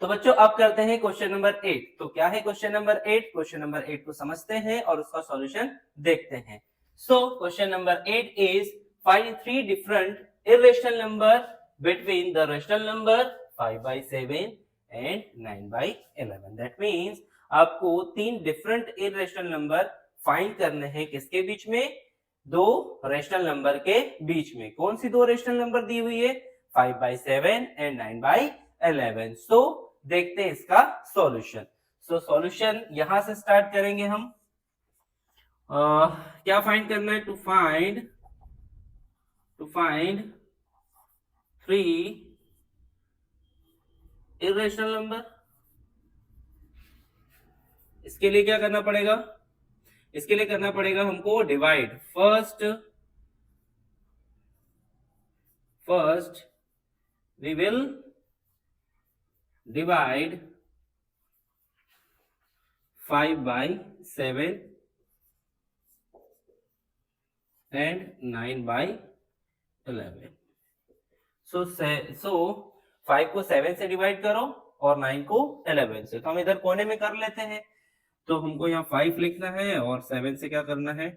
तो बच्चों अब करते हैं क्वेश्चन नंबर 8। तो क्या है क्वेश्चन नंबर 8? क्वेश्चन नंबर 8 को समझते हैं और उसका सॉल्यूशन देखते हैं। So question number 8 is find three different irrational number between the rational number 5/7 and 9/11। That means आपको तीन डिफरेंट irrational नंबर फाइंड करने हैं किसके बीच में? दो रेशनल नंबर के बीच में। कौन सी दो रेशनल नंबर दी हुई है? 5/7 एंड 9/11। सो देखते हैं इसका सॉल्यूशन। सो सॉल्यूशन यहां से स्टार्ट करेंगे हम। क्या फाइंड करना है? To find three irrational number. इसके लिए क्या करना पड़ेगा? इसके लिए करना पड़ेगा हमको divide. First we will divide 5/7 and 9/11। So 5 को 7 से डिवाइड करो और 9 को 11 से। तो हम इधर कोने में कर लेते हैं। तो हमको यहाँ 5 लिखना है और 7 से क्या करना है?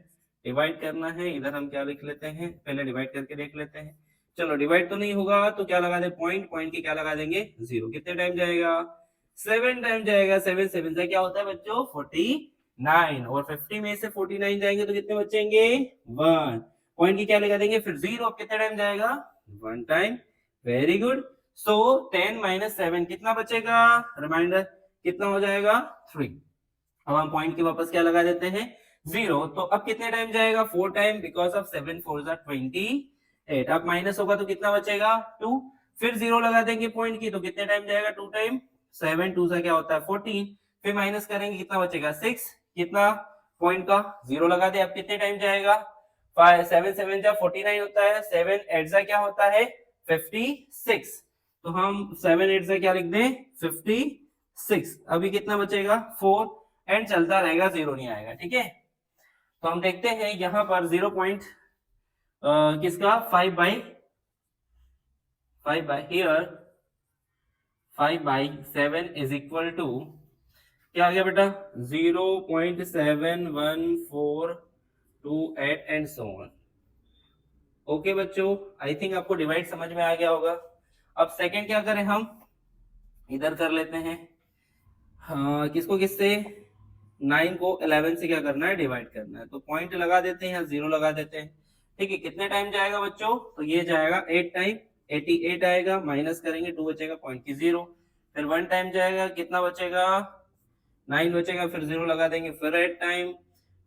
डिवाइड करना है। इधर हम क्या लिख लेते हैं? पहले डिवाइड करके देख लेते हैं। चलो डिवाइड तो नहीं होगा तो क्या लगा दे? पॉइंट की क्या लगा देंगे? 0। कितने टाइम जाएगा? 7 टाइम जाएगा। 7 से क्या होता है बच्चों? 49। और 50 में से 49 जाएंगे तो कितने बचेंगे? 1। पॉइंट की क्या लगा देंगे? फिर 0। कितने टाइम जाएगा? 1 टाइम। Very good. सो 10 - 7 कितना बचेगा? रिमाइंडर कितना हो जाएगा? 3। अब हम पॉइंट की वापस क्या लगा देते हैं? 0। तो अब कितने टाइम जाएगा? 4 टाइम, बिकॉज ऑफ 7 4 28। अब माइनस होगा तो कितना बचेगा? 2। फिर 0 लगा देंगे पॉइंट की तो कितने टाइम जाएगा? 2 टाइम। 7 2 क्या होता है? 14। फिर माइनस करेंगे कितना बचेगा? 6। कितना? पॉइंट का 0 लगा दे। अब कितने टाइम जाएगा? 7 7 49 होता है। 7 8 क्या होता है? 56। तो हम 7 8 क्या लिख दें? 56। अभी कितना बचेगा? 4। एंड चलता रहेगा, 0 नहीं आएगा। ठीक है, तो हम देखते हैं यहां पर 0 पॉइंट किसका? 5/7 इज इक्वल टू क्या आ गया बेटा? 0.71428 एंड सो ऑन। ओके बच्चों, आई थिंक आपको डिवाइड समझ में आ गया होगा। अब सेकंड क्या करें हम? इधर कर लेते हैं। हाँ, किसको किससे? 9 को 11 से क्या करना है? डिवाइड करना है। तो पॉइंट लगा देते हैं, 0 लगा देते हैं। ठीक है, कितने टाइम जाएगा बच्चों? तो ये जाएगा 8 टाइम। 88 आएगा, माइनस करेंगे 2 बचेगा, पॉइंट की 0। फिर 1 टाइम जाएगा, कितना बचेगा? 9 बचेगा, फिर 0 लगा देंगे, फिर 8 टाइम।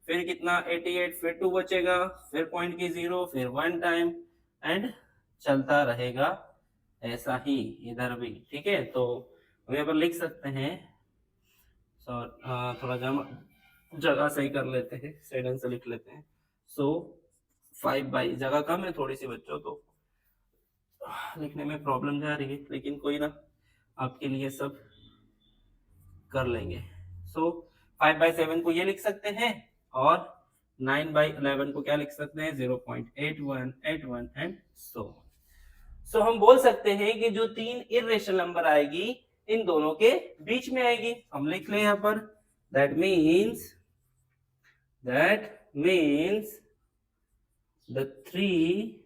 फिर कितना? 88। फिर 2 बचेगा, फिर पॉइंट की 0, फिर 1 टाइम। एंड चलता रहेगा ऐसा ही इधर भी। ठीक है, तो हम यहाँ पर लिख सकते हैं। थोड़ा जगह सही कर लेते हैं, सेडन से लिख लेते हैं। सो 5 जगह कम है थोड़ी सी बच्चों, तो लिखने में प्रॉब्लम जा रही है, लेकिन कोई ना, आपके लिए सब कर लेंगे। सो 5/7 को ये लिख सकते हैं और 9/11 को क्या लिख सकते हैं? 0.8181 एंड सो हम बोल सकते हैं कि जो तीन इरेशनल नंबर आएगी इन दोनों के बीच में आएगी। हम लिख लें यहां पर, that means the three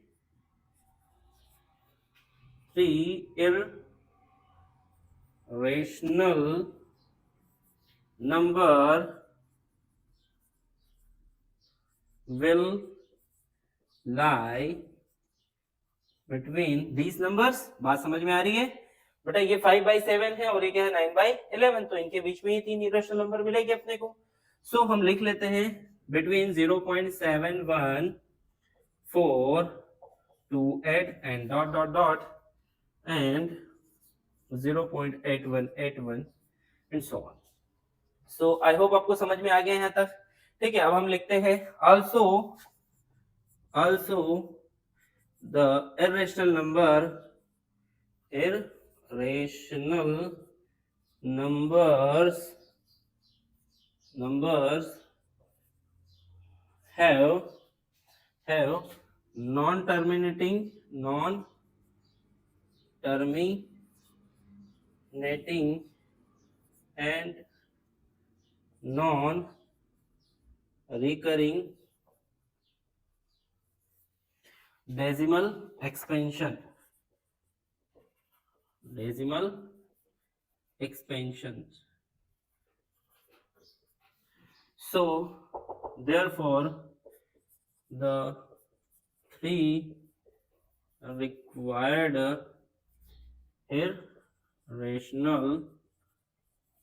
irrational number will lie between these numbers। बात समझ में आ रही है बेटा? ये 5/7 है और ये क्या है? 9/11। तो इनके बीच में ही तीन इरेशनल नंबर मिलेगी अपने को। सो हम लिख लेते हैं between 0.71428 and dot dot dot and 0.8181 and so on। So I hope आपको समझ में आ गया यहाँ तक। ठीक है, अब हम लिखते हैं also the irrational numbers have non-terminating netting and non recurring decimal expansion, decimal expansion. So therefore the three required irrational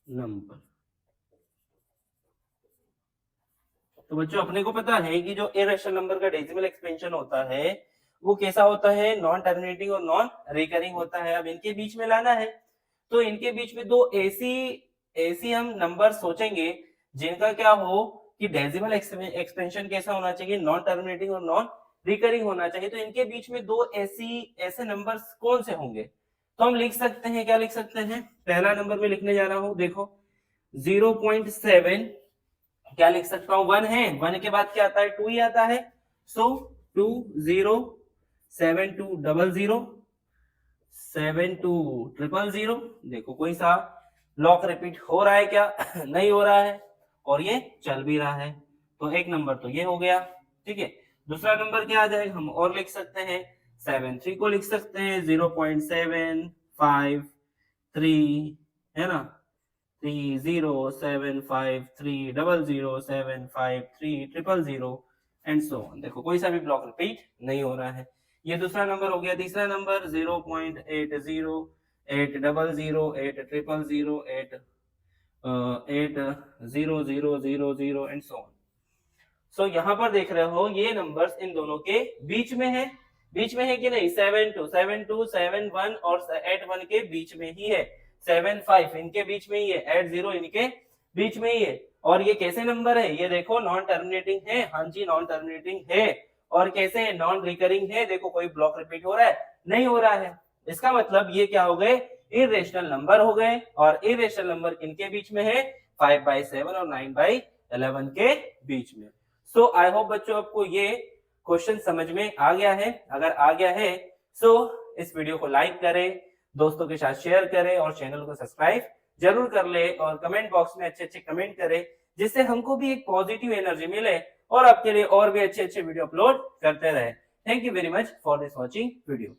number. तो बच्चों अपने को पता है कि जो इरेशनल नंबर का डेसिमल एक्सपेंशन होता है वो कैसा होता है, नॉन टर्मिनेटिंग और नॉन रिकरिंग होता है। अब इनके बीच में लाना है तो इनके बीच में दो ऐसी हम नंबर सोचेंगे जिनका क्या हो कि डेसिमल एक्सपेंशन कैसा होना चाहिए, नॉन टर्मिनेटिंग और नॉन रिकरिंग होना चाहिए। तो इनके बीच में दो ऐसे नंबर्स कौन से होंगे, तो हम लिख सकते हैं, क्या लिख सकते हैं, पहला नंबर में लिखने जा रहा हूं, देखो 0.7 क्या लिख सकता हूं, 1 है, 1 के बाद क्या आता है, 2 ही आता है। सो 2 0 7 2 0 0 7 2 0 0। देखो कोई सा ब्लॉक रिपीट हो रहा है क्या नहीं हो रहा है, और ये चल भी रहा है। तो एक नंबर तो ये हो गया, ठीक है। दूसरा नंबर क्या आ जाएगा, हम और लिख सकते हैं 7 3 को लिख सकते हैं 0.753 है ना, 3 0 7 5 3 0 0 7 5 3 0 0 एंड सो ऑन। देखो कोई सा भी ब्लॉक रिपीट नहीं हो रहा है। ये दूसरा नंबर हो गया। तीसरा नंबर 0.80 8 0 0 8 0 0 8 8 0 0 0 0 एंड सो ऑन। सो यहाँ पर देख रहे हो ये नंबर्स इन दोनों के बीच में है, बीच में है कि नहीं, 7 2 7 2 7 1 और 8 1 के बीच में ही है, 7 5 इनके बीच में ही है, 8 0 इनके बीच में ही है। और ये कैसे नंबर है, ये देखो नॉन टर्मिनेटिंग है, हाँ जी नॉन टर्मिनेटिंग है। और कैसे है, नॉन रिकरिंग है, देखो कोई ब्लॉक रिपीट हो रहा है नहीं हो रहा है। इसका मतलब ये क्या हो गए, इरेशनल नंबर हो गए। और इरेशनल नंबर किनके बीच में है, 5/7 और 9/11 के बीच में। सो आई होप बच्चों आपको ये क्वेश्चन समझ में आ गया है। अगर आ गया है सो इस वीडियो को लाइक करें, दोस्तों के साथ शेयर करें और चैनल को सब्सक्राइब जरूर कर ले, और कमेंट बॉक्स में अच्छे अच्छे कमेंट करें जिससे हमको भी एक पॉजिटिव एनर्जी मिले और आपके लिए और भी अच्छे अच्छे वीडियो अपलोड करते रहे। Thank you very much for this watching video.